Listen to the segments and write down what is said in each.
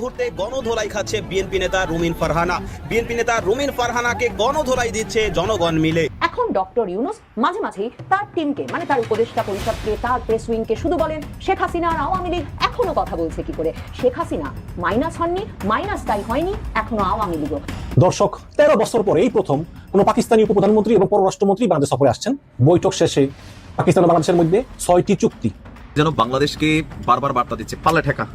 মুহূর্তে গণধোলাই খাচ্ছে বিএনপি নেতা রুমিন ফারহানা। বিএনপি নেতা রুমিন ফারহানাকে গণধোলাই দিচ্ছে জনগণ মিলে। এখন ডক্টর ইউনূস মাঝে মাঝেই তার টিমকে মানে তার উপদেষ্টা পরিষদকে তার প্রেস উইংকে শুধু বলেন শেখ হাসিনা আর আওয়ামী লীগ এখনো কথা বলছে কি করে। শেখ হাসিনা মাইনাস হননি, মাইনাস তাই হয়নি, এখনো আওয়ামী লীগও। দর্শক, 13 বছর পরে এই প্রথম কোনো পাকিস্তানি উপপ্রধানমন্ত্রী এবং পররাষ্ট্রমন্ত্রী বাংলাদেশ সফরে আসছেন। বৈঠক শেষে পাকিস্তান ও বাংলাদেশের মধ্যে 6টি চুক্তি যেন বাংলাদেশকে বারবার বার্তা দিচ্ছে, পাল্লে ঠেকা,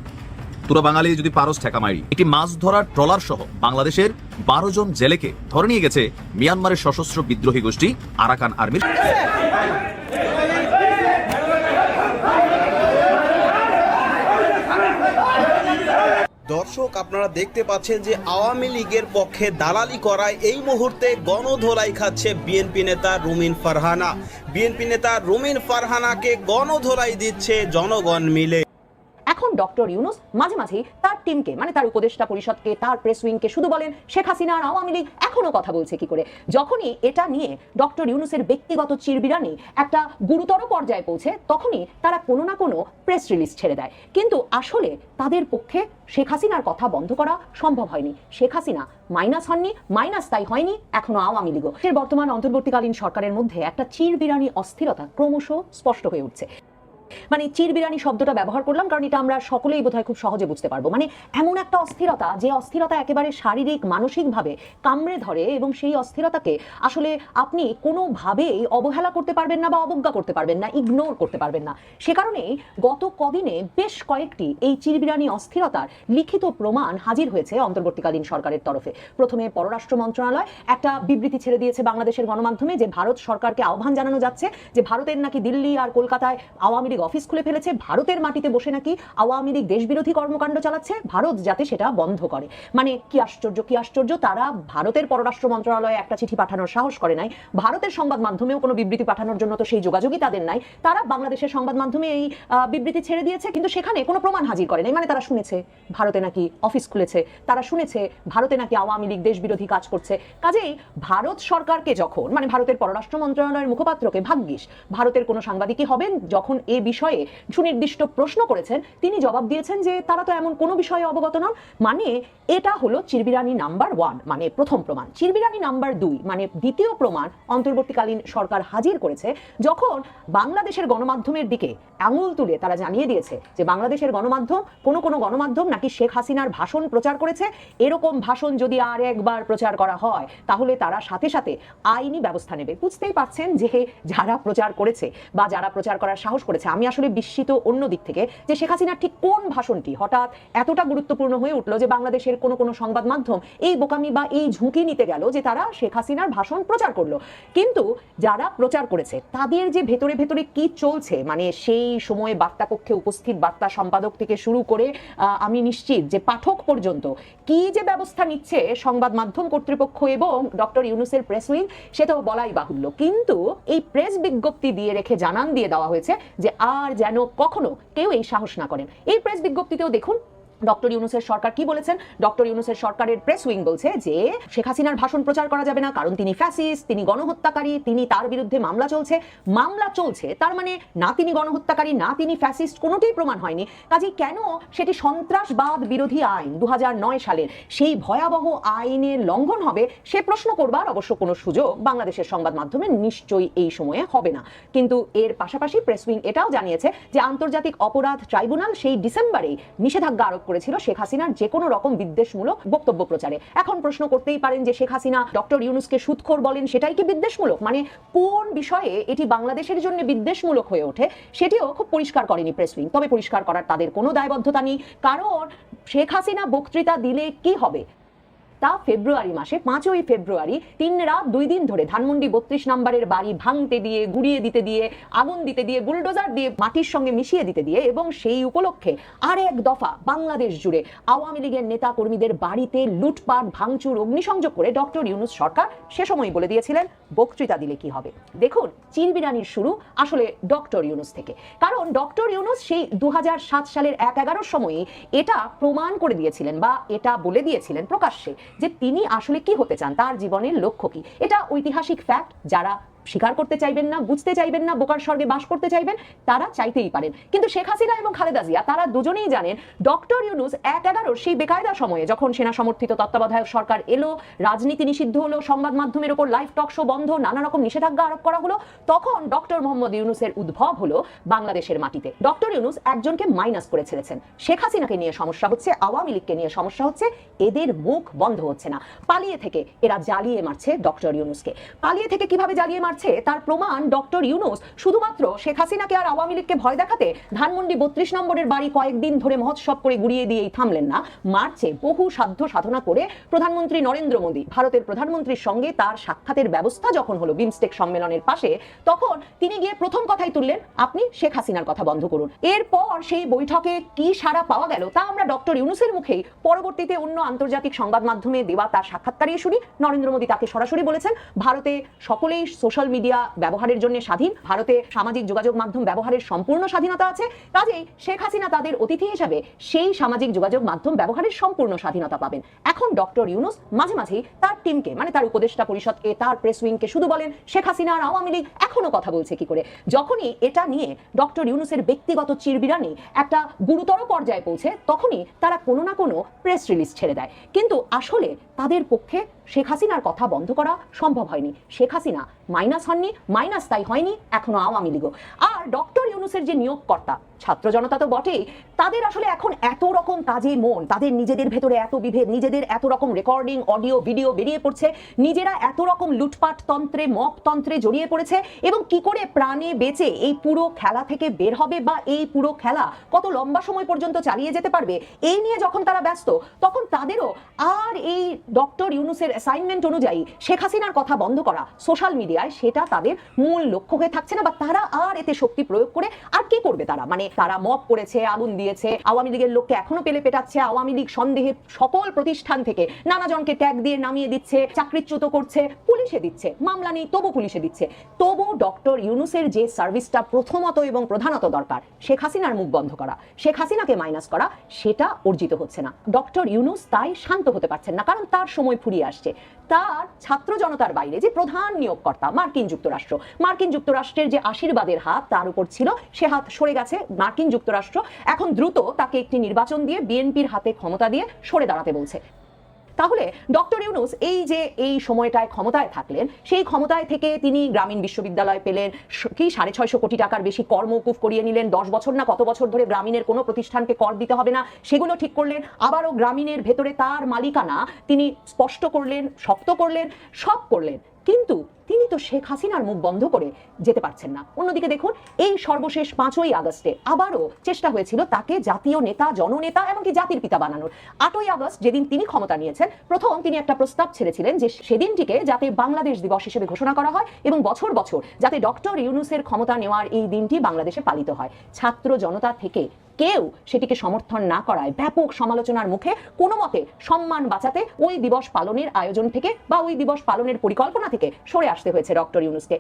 তোরা বাঙালি যদি পারস ঠেকা মারি। একটি মাছ ধরার ট্রলার সহ বাংলাদেশের 12 জন জেলেকে ধরে নিয়ে গেছে মিয়ানমারের সশস্ত্র বিদ্রোহী গোষ্ঠী আরাকান আর্মির। দর্শক, আপনারা দেখতে পাচ্ছেন যে আওয়ামী লীগের পক্ষে দালালি করায় এই মুহূর্তে গণধোলাই খাচ্ছে বিএনপি নেতা রুমিন ফারহানা। বিএনপি নেতা রুমিন ফারহানাকে গণধোলাই দিচ্ছে জনগণ মিলে। এখন ডক্টর ইউনূস মাঝে মাঝেই তার টিমকে মানে তার উপদেষ্টা পরিষদকে তার প্রেস উইংকে শুধু বলেন শেখ হাসিনা আর আওয়ামী লীগ এখনো কথা বলছে কি করে। যখনই এটা নিয়ে ডক্টর ইউনূসের ব্যক্তিগত চিরবিরানি একটা গুরুতর পর্যায়ে পৌঁছে তখনই তারা কোনো না কোনো প্রেস রিলিজ ছেড়ে দেয়। কিন্তু আসলে তাদের পক্ষে শেখ হাসিনার কথা বন্ধ করা সম্ভব হয়নি। শেখ হাসিনা মাইনাস হননি, মাইনাস তাই হয়নি, এখনো আওয়ামী লীগও। বর্তমান অন্তর্বর্তীকালীন সরকারের মধ্যে একটা চিরবিরানি অস্থিরতা ক্রমশ স্পষ্ট হয়ে উঠছে। মানে চিরবিরানি শব্দটা ব্যবহার করলাম কারণ এটা আমরা সকলেই বোধহয় খুব সহজে বুঝতে পারবো। মানে এমন একটা অস্থিরতা যে অস্থিরতা একেবারে শারীরিক মানসিকভাবে কামড়ে ধরে এবং সেই অস্থিরতাকে আসলে আপনি কোনোভাবেই অবহেলা করতে পারবেন না বা অবজ্ঞা করতে পারবেন না, ইগনোর করতে পারবেন না। সে কারণেই গত কদিনে বেশ কয়েকটি এই চিরবিরানি অস্থিরতার লিখিত প্রমাণ হাজির হয়েছে অন্তর্বর্তীকালীন সরকারের তরফে। প্রথমে পররাষ্ট্র মন্ত্রণালয় একটা বিবৃতি ছেড়ে দিয়েছে বাংলাদেশের গণমাধ্যমে যে ভারত সরকারকে আহ্বান জানানো যাচ্ছে যে ভারতের নাকি দিল্লি আর কলকাতায় আওয়ামী লীগ অফিস খুলে ফেলেছে, ভারতের মাটিতে বসে নাকি আওয়ামী লীগ দেশবিরোধী কর্মকাণ্ড চালাচ্ছে, ভারত যাতে সেটা বন্ধ করে। মানে কি আশ্চর্য, কি আশ্চর্য, তারা ভারতের পররাষ্ট্র মন্ত্রণালয়ে একটা চিঠি পাঠানোর সাহস করে নাই, ভারতের সংবাদ মাধ্যমেও কোনো বিবৃতি পাঠানোর জন্য তো সেই যোগাযোগই তাদের নাই, তারা বাংলাদেশের সংবাদ মাধ্যমে এই বিবৃতি ছেড়ে দিয়েছে কিন্তু সেখানে কোনো প্রমাণ হাজির করে নাই। মানে তারা শুনেছে ভারতে নাকি অফিস খুলেছে, তারা শুনেছে ভারতে নাকি আওয়ামী লীগ দেশবিরোধী কাজ করছে। কাজেই ভারত সরকারকে যখন মানে ভারতের পররাষ্ট্র মন্ত্রণালয়ের মুখপাত্রকে ভাগ্যিস ভারতের কোনো সাংবাদিকই হবেন যখন এ বিষয়ে সুনির্দিষ্ট প্রশ্ন করেছেন তিনি জবাব দিয়েছেন যে তারা তো এমন কোনো বিষয়ে অবগত নন। মানে এটা হলো চিরবিরানি নাম্বার 1 মানে প্রথম প্রমাণ। চিরবিরানি নাম্বার 2 মানে দ্বিতীয় প্রমাণ অন্তর্বর্তীকালীন সরকার হাজির করেছে যখন বাংলাদেশের গণমাধ্যমের দিকে আঙুল তুলে তারা জানিয়ে দিয়েছে যে বাংলাদেশের গণমাধ্যম কোনো গণমাধ্যম নাকি শেখ হাসিনার ভাষণ প্রচার করেছে, এরকম ভাষণ যদি আর একবার প্রচার করা হয় তাহলে তারা সাথে সাথে আইনি ব্যবস্থা নেবে। বুঝতেই পারছেন যে যারা প্রচার করেছে বা যারা প্রচার করার সাহস করেছে। আমি আসলে বিস্মিত অন্য দিক থেকে যে শেখ হাসিনার ঠিক কোন ভাষণটি হঠাৎ এতটা গুরুত্বপূর্ণ হয়ে উঠলো যে বাংলাদেশের কোনো সংবাদ মাধ্যম এই বোকামি বা এই ঝুঁকি নিতে গেল যে তারা শেখ হাসিনার ভাষণ প্রচার করলো। কিন্তু যারা প্রচার করেছে তাদের যে ভেতরে ভেতরে কি চলছে মানে সেই সময়ে বার্তা কক্ষে উপস্থিত বার্তা সম্পাদক থেকে শুরু করে আমি নিশ্চিত যে পাঠক পর্যন্ত কি যে ব্যবস্থা নিচ্ছে সংবাদ মাধ্যম কর্তৃপক্ষ এবং ডক্টর ইউনূসের প্রেস উইং সেটাও বলাই বাহুল্য। কিন্তু এই প্রেস বিজ্ঞপ্তি দিয়ে রেখে জানান দিয়ে দেওয়া হয়েছে যে আর যেন কখনো কেউ এই সাহস না করেন। এই প্রেস বিজ্ঞপ্তিতেও দেখুন ডক্টর ইউনূসের সরকার কি বলেছেন। ডক্টর ইউনূসের সরকারের প্রেস উইং বলছে যে শেখ হাসিনার ভাষণ প্রচার করা যাবে না কারণ তিনি ফ্যাসিস্ট, তিনি গণহত্যাকারী, তিনি তার বিরুদ্ধে মামলা চলছে তার মানে না তিনি গণহত্যাকারী না তিনি ফ্যাসিস্ট, কোনোটাই প্রমাণ হয়নি। কাজেই কেন সেটি সন্ত্রাসবাদ বিরোধী আইন 2009 সালের সেই ভয়াবহ আইনের লঙ্ঘন হবে সে প্রশ্ন করবার অবশ্য কোনো সুযোগ বাংলাদেশের সংবাদ মাধ্যমে নিশ্চয়ই এই সময়ে হবে না। কিন্তু এর পাশাপাশি প্রেস উইং এটাও জানিয়েছে যে আন্তর্জাতিক অপরাধ ট্রাইব্যুনাল সেই ডিসেম্বরে নিষেধাজ্ঞা আরোপ করেছিল শেখ হাসিনার যে কোনো রকম বিদ্বেষমূলক বক্তব্য প্রচারে। এখন প্রশ্ন করতেই পারেন যে শেখ হাসিনা ডক্টর ইউনূসকে সুদখোর বলেন সেটাই কি বিদ্বেষমূলক? মানে কোন বিষয়ে এটি বাংলাদেশের জন্য বিদ্বেষমূলক হয়ে ওঠে সেটিও খুব পরিষ্কার করেনি প্রেস উইং। তবে পরিষ্কার করার তাদের কোনো দায়বদ্ধতা নেই কারণ শেখ হাসিনা বক্তৃতা দিলে কি হবে তা ফেব্রুয়ারি মাসে 5ই ফেব্রুয়ারি 3 রাত 2 দিন ধরে ধানমন্ডি 32 নম্বরের বাড়ি ভাঙতে দিয়ে, গুড়িয়ে দিতে দিয়ে, আগুন দিতে দিয়ে, বুলডোজার দিয়ে মাটির সঙ্গে মিশিয়ে দিতে দিয়ে এবং সেই উপলক্ষে আরেক দফা বাংলাদেশ জুড়ে আওয়ামী লীগের নেতা কর্মীদের বাড়িতে লুটপাট, ভাঙচুর, অগ্নিসংযোগ করে ডক্টর ইউনূস সরকার সে সময় বলে দিয়েছিলেন বক্তৃতা দিলে কি হবে। দেখুন চিরবিরানির শুরু আসলে ডক্টর ইউনূস থেকে। কারণ ডক্টর ইউনূস সেই 2007 সালের 1/11 সময়ে এটা প্রমাণ করে দিয়েছিলেন বা এটা বলে দিয়েছিলেন প্রকাশ্যে যে তিনি আসলে কি হতে চান, তার জীবনের লক্ষ্য কি। এটা ঐতিহাসিক ফ্যাক্ট, যারা স্বীকার করতে চাইবেন না, বুঝতে চাইবেন না, বোকার স্বর্গে বাস করতে চাইবেন, তারা চাইতেই পারেন। কিন্তু শেখ হাসিনা এবং খালেদা জিয়া তারা দুজনেই জানেন ডক্টর ইউনূস ১/১১ সেই বেকায়দা সময়ে যখন সেনা সমর্থিত তত্ত্বাবধায়ক সরকার এলো, রাজনীতি নিষিদ্ধ হলো, সংবাদ মাধ্যমের উপর লাইভ টক শো বন্ধ, নানা রকম নিষেধাজ্ঞা আরোপ করা হলো, তখন ডক্টর মোহাম্মদ ইউনূসের উদ্ভব হলো বাংলাদেশের মাটিতে। ডক্টর ইউনূস একজনকে মাইনাস করে ছেড়েছেন। শেখ হাসিনাকে নিয়ে সমস্যা হচ্ছে, আওয়ামী লীগকে নিয়ে সমস্যা হচ্ছে, এদের মুখ বন্ধ হচ্ছে না। পালিয়ে থেকে এরা জ্বালিয়ে মারছে ডক্টর ইউনূসকে। পালিয়ে থেকে কিভাবে জ্বালিয়ে মারছে তার প্রমাণ ডক্টর ইউনূস শুধুমাত্র শেখ হাসিনাকে আর আওয়ামী লীগকে ভয় দেখাতে ধানমন্ডি ৩২ নম্বরের বাড়ি কয়েকদিন ধরে মহোৎসব করে গুড়িয়ে দিয়েই থামলেন না, মার্চে বহু সাধ্য সাধনা করে প্রধানমন্ত্রী নরেন্দ্র মোদী ভারতের প্রধানমন্ত্রীর সঙ্গে তার সাক্ষাতের ব্যবস্থা যখন হলো বিমস্টেক সম্মেলনের পাশে, তখন তিনি গিয়ে প্রথম কথাই তুললেন, আপনি শেখ হাসিনার কথা বন্ধ করুন। এরপর সেই বৈঠকে কি সাড়া পাওয়া গেল তা আমরা ডক্টর ইউনূসের মুখেই পরবর্তীতে অন্য আন্তর্জাতিক সংবাদ মাধ্যমে দেওয়া তার সাক্ষাৎকারে শুনি। নরেন্দ্র মোদী তাকে সরাসরি বলেছেন, ভারতে সকলেই সোশ্যাল মিডিয়া ব্যবহারের জন্য স্বাধীন, ভারতে সামাজিক যোগাযোগ মাধ্যম ব্যবহারের সম্পূর্ণ স্বাধীনতা আছে, কাজেই শেখ হাসিনা তাদের অতিথি হিসেবে সেই সামাজিক যোগাযোগ মাধ্যম ব্যবহারের সম্পূর্ণ স্বাধীনতা পাবেন। এখন ডক্টর ইউনূস মাঝে মাঝেই তার টিমকে, মানে তার উপদেষ্টা পরিষদকে, তার প্রেস উইংকে শুধু বলেন শেখ হাসিনা আর আওয়ামী লীগ এখনো কথা বলছে কি করে। যখনই এটা নিয়ে ডক্টর ইউনূসের ব্যক্তিগত চিরবিরানি একটা গুরুতর পর্যায়ে পৌঁছে, তখনই তারা কোনো না কোনো প্রেস রিলিজ ছেড়ে দেয়। কিন্তু আসলে তাদের পক্ষে শেখ হাসিনার কথা বন্ধ করা সম্ভব হয়নি। শেখ হাসিনা মাইনাস হননি, মাইনাস তাই হয়নি এখনো আওয়ামী লীগও। আর ডক্টর ইউনূসের যে নিয়োগকর্তা, ছাত্র জনতা তো বটেই, তাদের আসলে এখন এত রকম কাজে মন, তাদের নিজেদের ভেতরে এত বিভেদ, নিজেদের এত রকম রেকর্ডিং অডিও ভিডিও বেরিয়ে পড়ছে, নিজেরা এত রকম লুটপাট তন্ত্রে মপ তন্ত্রে জড়িয়ে পড়েছে, এবং কি করে প্রাণে বেঁচে এই পুরো খেলা থেকে বের হবে বা এই পুরো খেলা কত লম্বা সময় পর্যন্ত চালিয়ে যেতে পারবে, এই নিয়ে যখন তারা ব্যস্ত, তখন তাদেরও আর এই ডক্টর ইউনূসের অ্যাসাইনমেন্ট অনুযায়ী শেখ হাসিনার কথা বন্ধ করা সোশ্যাল মিডিয়ায়, সেটা তাদের মূল লক্ষ্য হয়ে থাকছে না, বা তারা আর এতে শক্তি প্রয়োগ করে আর কি করবে তারা। মানে তারা মপ করেছে, আগুন দিয়েছে, আওয়ামী লীগের লোককে এখনো পেলে পেটাচ্ছে, আওয়ামী লীগ সন্দেহে সকল প্রতিষ্ঠান থেকে নানা জনকে ট্যাগ দিয়ে নামিয়ে দিচ্ছে, চাকরিচ্যুত করছে, পুলিশে দিচ্ছে, মামলা নেই তবু পুলিশে দিচ্ছে। তবু ডক্টর ইউনূসের যে সার্ভিসটা প্রথমত এবং প্রধানত দরকার, শেখ হাসিনার মুখ বন্ধ করা, শেখ হাসিনাকে মাইনাস করা, সেটা অর্জিত হচ্ছে না। ডক্টর ইউনূস তাই শান্ত হতে পারছেন না, কারণ তার সময় ফুরিয়ে আসছে। তার ছাত্র জনতার বাইরে যে প্রধান নিয়োগকর্তা মার্কিন যুক্তরাষ্ট্র, মার্কিন যুক্তরাষ্ট্রের যে আশীর্বাদের হাত তার উপর ছিল, সে হাত সরে গেছে। মার্কিন যুক্তরাষ্ট্র এখন দ্রুত তাকে একটি নির্বাচন দিয়ে বিএনপির হাতে ক্ষমতা দিয়ে সরে দাঁড়াতে বলছে। তাহলে ডক্টর ইউনূস এই যে এই সময়টায় ক্ষমতায় থাকলেন, সেই ক্ষমতায় থেকে তিনি গ্রামীণ বিশ্ববিদ্যালয় পেলেন, কি 650 কোটি টাকার বেশি কর মওকুফ করিয়ে নিলেন, 10 বছর না কত বছর ধরে গ্রামীণের কোনো প্রতিষ্ঠানকে কর দিতে হবে না, সেগুলো ঠিক করলেন। আবারও গ্রামীণের ভেতরে তার মালিকানা তিনি স্পষ্ট করলেন, শক্ত করলেন, সব করলেন। কিন্তু তিনি তো শেখ হাসিনার মুখ বন্ধ করে যেতে পারছেন না। অন্যদিকে দেখুন, এই সর্বশেষ 5ই আগস্টে আবারও চেষ্টা হয়েছিল তাকে জাতীয় নেতা, জননেতা, এমনকি জাতির পিতা বানানোর। 8ই আগস্ট যেদিন তিনি ক্ষমতা নিয়েছেন, প্রথম তিনি একটা প্রস্তাব ছেড়েছিলেন যে সেদিনটিকে যাতে বাংলাদেশ দিবস হিসেবে ঘোষণা করা হয় এবং বছর বছর যাতে ডক্টর ইউনূসের ক্ষমতা নেওয়ার এই দিনটি বাংলাদেশে পালিত হয়। ছাত্র জনতা থেকে কেউ সেটিকে সমর্থন না করায় ব্যাপক সমালোচনার মুখে কোনো মতে সম্মান বাঁচাতে ওই দিবস পালনের আয়োজন থেকে বা ওই দিবস পালনের পরিকল্পনা থেকে সরে আসতে হয়েছে ডক্টর ইউনূসকে।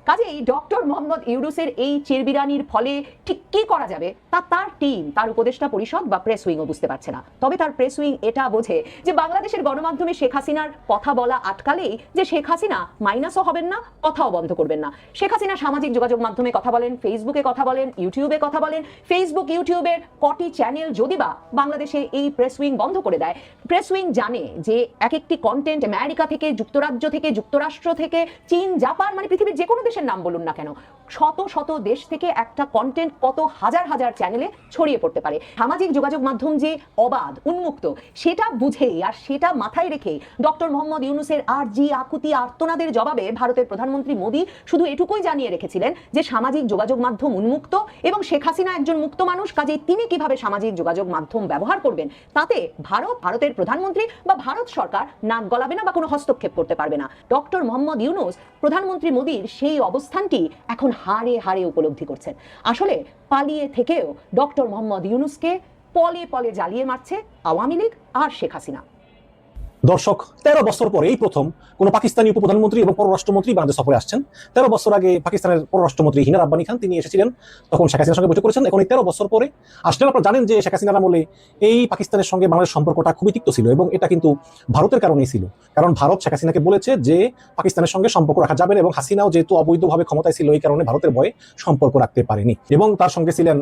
কাজেই ডক্টর মোহাম্মদ ইউনূসের এই চিরবিরানির ফলে ঠিক কি করা যাবে তা তার টিম, তার উপদেষ্টা পরিষদ বা প্রেস উইংও বুঝতে পারছে না। তবে তার প্রেস উইং এটা বোঝে যে বাংলাদেশের গণমাধ্যমে শেখ হাসিনার কথা বলা আটকালেই যে শেখ হাসিনা মাইনাসও হবেন না, কথাও বন্ধ করবেন না। শেখ হাসিনা সামাজিক যোগাযোগ মাধ্যমে কথা বলেন, ফেসবুকে কথা বলেন, ইউটিউবে কথা বলেন। ফেসবুক ইউটিউবের কটি চ্যানেল যদি বা বাংলাদেশে এই প্রেস উইং বন্ধ করে দেয়, প্রেস উইং জানে যে এক একটি কন্টেন্ট আমেরিকা থেকে, যুক্তরাজ্য থেকে, যুক্তরাষ্ট্র থেকে, চীন, জাপান, মানে পৃথিবীর যে কোনো দেশের নাম বলুন না কেন, শত শত দেশ থেকে একটা কন্টেন্ট কত হাজার হাজার চ্যানেলে ছড়িয়ে পড়তে পারে। সামাজিক যোগাযোগ মাধ্যম যে অবাধ, উন্মুক্ত, সেটা বুঝেই আর সেটা মাথায় রেখে ডক্টর মোহাম্মদ ইউনূসের আরজি, আকুতি, আর্তনাদের জবাবে ভারতের প্রধানমন্ত্রী মোদী শুধু এটুকুই জানিয়ে রেখেছিলেন যে সামাজিক যোগাযোগ মাধ্যম উন্মুক্ত এবং শেখ হাসিনা একজন মুক্ত মানুষ, কাজেই তিনি কিভাবে সামাজিক যোগাযোগ মাধ্যম ব্যবহার করবেন তাতে ভারতের প্রধানমন্ত্রী বা ভারত সরকার নাক গলাবে না বা কোনো হস্তক্ষেপ করতে পারবে না। ডক্টর মোহাম্মদ ইউনূস প্রধানমন্ত্রী মোদীর সেই অবস্থানটি এখন হাড়ে হাড়ে উপলব্ধি করছেন। আসলে পালিয়ে থেকেও ডক্টর মোহাম্মদ ইউনূসকে পলে পলে জ্বালিয়ে মারছে আওয়ামী লীগ আর শেখ হাসিনা। দর্শক 13 বছর পরে এই প্রথম কোনো পাকিস্তানি উপপ্রধানমন্ত্রী এবং পররাষ্ট্রমন্ত্রী বাংলাদেশ সফরে আসছেন। 13 বছর আগে পাকিস্তানের পররাষ্ট্রমন্ত্রী হিনা রাব্বানি খান তিনি এসেছিলেন, তখন শেখ হাসিনার সঙ্গে বৈঠক করেছেন। এখন এই 13 বছর পরে আসলে আপনারা জানেন যে শেখ হাসিনার আমলে এই পাকিস্তানের সঙ্গে বাংলাদেশ সম্পর্কটা খুবই তিক্ত ছিল এবং এটা কিন্তু ভারতের কারণেই ছিল। কারণ ভারত শেখ হাসিনাকে বলেছে যে পাকিস্তানের সঙ্গে সম্পর্ক রাখা যাবে না, এবং হাসিনাও যেহেতু অবৈধভাবে ক্ষমতায় ছিল এই কারণে ভারতের ভয়ে সম্পর্ক রাখতে পারেনি। এবং তার সঙ্গে ছিলেন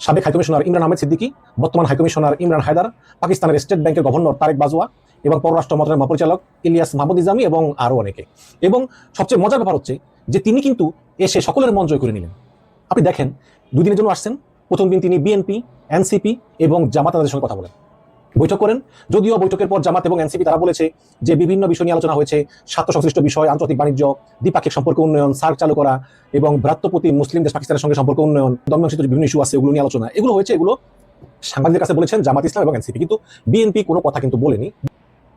সাবেক হাইকমিশনার ইমরান আহমেদ সিদ্দিকী, বর্তমান হাইকমিশনার ইমরান হায়দার, পাকিস্তানের স্টেট ব্যাংকের গভর্নর তারেক বাজওয়া এবং পররাষ্ট্র মন্ত্রণালয়ের মহাপরিচালক ইলিয়াস মাহমুদ নিজামী এবং আরো অনেকে। এবং সবচেয়ে মজার ব্যাপার হচ্ছে যে তিনি কিন্তু এসে সকলের মন জয় করে নিলেন। আপনি দেখেন 2 দিনের জন্য আসছেন, প্রথম দিন তিনি বিএনপি, এনসিপি এবং জামাত তাদের সঙ্গে কথা বলেন, বৈঠক করেন। যদিও বৈঠকের পর জামাত এবং এনসিপি তারা বলেছে যে বিভিন্ন বিষয় নিয়ে আলোচনা হয়েছে, স্বার্থ সংশ্লিষ্ট বিষয়, আন্তর্জাতিক বাণিজ্য, দ্বিপাক্ষিক সম্পর্ক উন্নয়ন, সার্ক চালু করা এবং ভ্রাতৃপ্রতিম মুসলিম দেশ পাকিস্তানের সঙ্গে সম্পর্ক উন্নয়ন, দমনশীল বিভিন্ন ইস্যু আছে, ওগুলো নিয়ে আলোচনা এগুলো হয়েছে। এগুলো সাংবাদিকদের কাছে বলেছেন জামাত ইসলাম এবং এনসিপি, কিন্তু বিএনপি কোনো কথা কিন্তু বলেনি।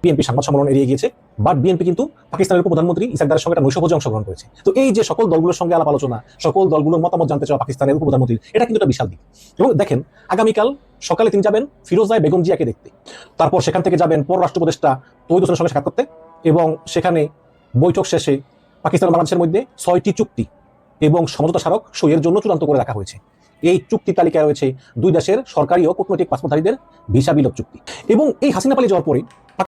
বিএনপি সংবাদ সম্মেলন এড়িয়ে গিয়েছে, বাট বিএনপি কিন্তু পাকিস্তানের উপপ্রধানমন্ত্রী ইসাকদারের সঙ্গে একটা নৈশভোজে অংশগ্রহণ করেছে। তো এই যে সকল দলগুলোর সঙ্গে আলাপ আলোচনা, সকল দলগুলোর মতামত জানতে চাওয়া পাকিস্তানের উপপ্রধানমন্ত্রী, এটা কিন্তু একটা বিশাল দিক। এবং দেখেন আগামীকাল সকালে তিনি যাবেন ফিরোজায় বেগম জিয়াকে দেখতে, তারপর সেখান থেকে যাবেন পররাষ্ট্র উপদেষ্টা তৌহিদ হোসেনের সঙ্গে সাক্ষাৎ করতে, এবং সেখানে বৈঠক শেষে পাকিস্তান ও বাংলাদেশের মধ্যে 6টি চুক্তি এবং সমঝোতা স্মারক সইয়ের জন্য চূড়ান্ত করে রাখা হয়েছে। এই চুক্তি তালিকায় রয়েছে 2 দেশের সরকারি ও কূটনৈতিক পাসপোর্টধারীদের ভিসা বিলোপ চুক্তি। এবং এই হাসিনা পালিয়ে যাওয়ার পরে